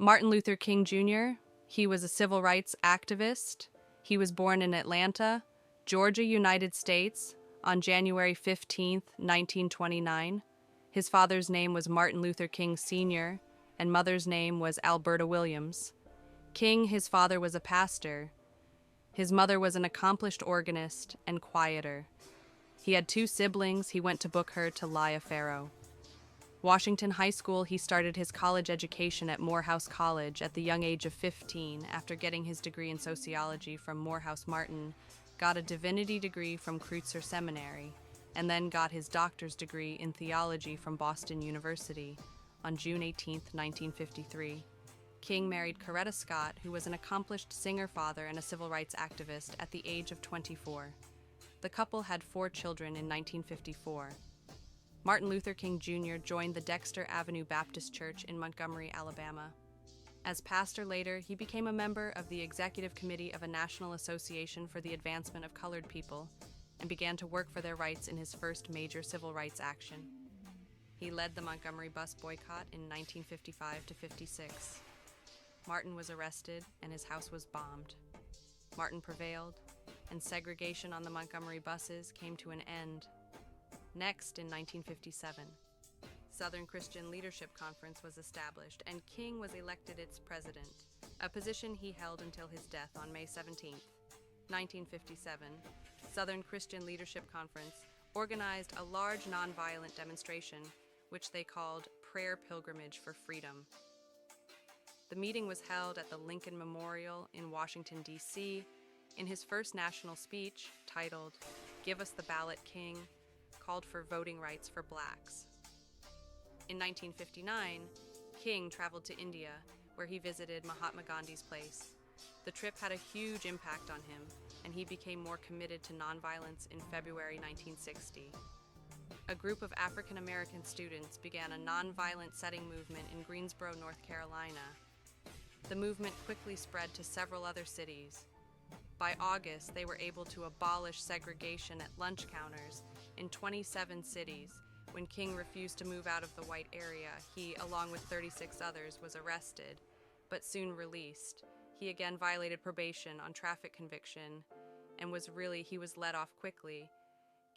Martin Luther King Jr., he was a civil rights activist. He was born in Atlanta, Georgia, United States, on January 15th, 1929. His father's name was Martin Luther King Sr., and mother's name was Alberta Williams. King, his father, was a pastor. His mother was an accomplished organist and quieter. He had 2 siblings. He went to Booker to Lia Faro. Washington High School, he started his college education at Morehouse College at the young age of 15 after getting his degree in sociology from Morehouse Martin, got a divinity degree from Kreutzer Seminary, and then got his doctor's degree in theology from Boston University on June 18, 1953. King married Coretta Scott, who was an accomplished singer-father and a civil rights activist, at the age of 24. The couple had 4 children in 1954. Martin Luther King Jr. joined the Dexter Avenue Baptist Church in Montgomery, Alabama. As pastor later, he became a member of the executive committee of a National Association for the Advancement of Colored People and began to work for their rights in his first major civil rights action. He led the Montgomery Bus Boycott in 1955 to 56. Martin was arrested and his house was bombed. Martin prevailed, and segregation on the Montgomery buses came to an end. Next, in 1957, Southern Christian Leadership Conference was established, and King was elected its president, a position he held until his death on May 17, 1957. Southern Christian Leadership Conference organized a large nonviolent demonstration, which they called Prayer Pilgrimage for Freedom. The meeting was held at the Lincoln Memorial in Washington, D.C. In his first national speech, titled "Give Us the Ballot, King," called for voting rights for blacks. In 1959, King traveled to India, where he visited Mahatma Gandhi's place. The trip had a huge impact on him, and he became more committed to nonviolence in February 1960. A group of African American students began a nonviolent setting movement in Greensboro, North Carolina. The movement quickly spread to several other cities. By August, they were able to abolish segregation at lunch counters in 27 cities. When King refused to move out of the white area, he, along with 36 others, was arrested, but soon released. He again violated probation on traffic conviction, and he was let off quickly.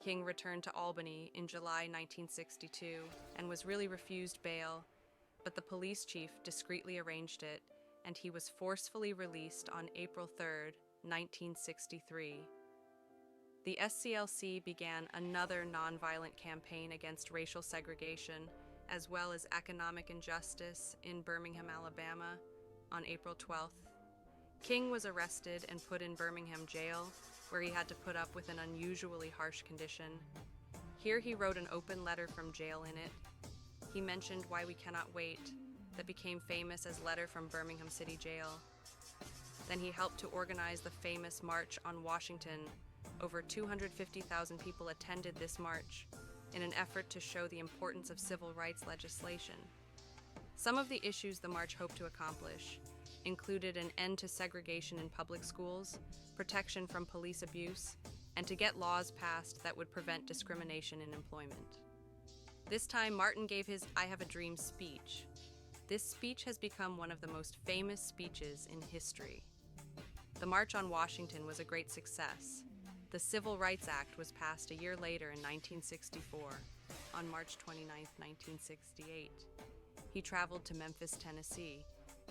King returned to Albany in July 1962 and was refused bail, but the police chief discreetly arranged it, and he was forcefully released on April 3, 1963. The SCLC began another nonviolent campaign against racial segregation, as well as economic injustice in Birmingham, Alabama, on April 12th. King was arrested and put in Birmingham jail, where he had to put up with an unusually harsh condition. Here he wrote an open letter from jail in it. He mentioned "Why We Cannot Wait," that became famous as Letter from Birmingham City Jail. Then he helped to organize the famous March on Washington. Over 250,000 people attended this march in an effort to show the importance of civil rights legislation. Some of the issues the march hoped to accomplish included an end to segregation in public schools, protection from police abuse, and to get laws passed that would prevent discrimination in employment. This time, Martin gave his "I Have a Dream" speech. This speech has become one of the most famous speeches in history. The March on Washington was a great success. The Civil Rights Act was passed a year later in 1964, on March 29, 1968. He traveled to Memphis, Tennessee,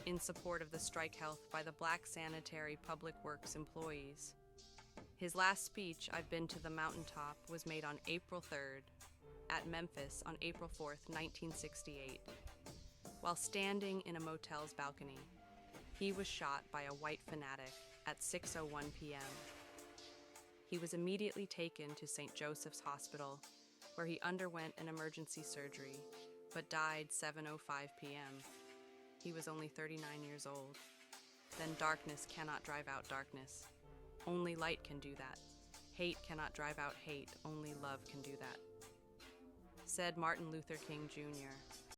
in support of the strike held by the Black Sanitary Public Works employees. His last speech, "I've Been to the Mountaintop," was made on April 3rd, at Memphis on April 4th, 1968. While standing in a motel's balcony, he was shot by a white fanatic at 6:01 p.m. He was immediately taken to St. Joseph's Hospital, where he underwent an emergency surgery, but died 7:05 p.m. He was only 39 years old. Then darkness cannot drive out darkness. Only light can do that. Hate cannot drive out hate. Only love can do that. Said Martin Luther King Jr.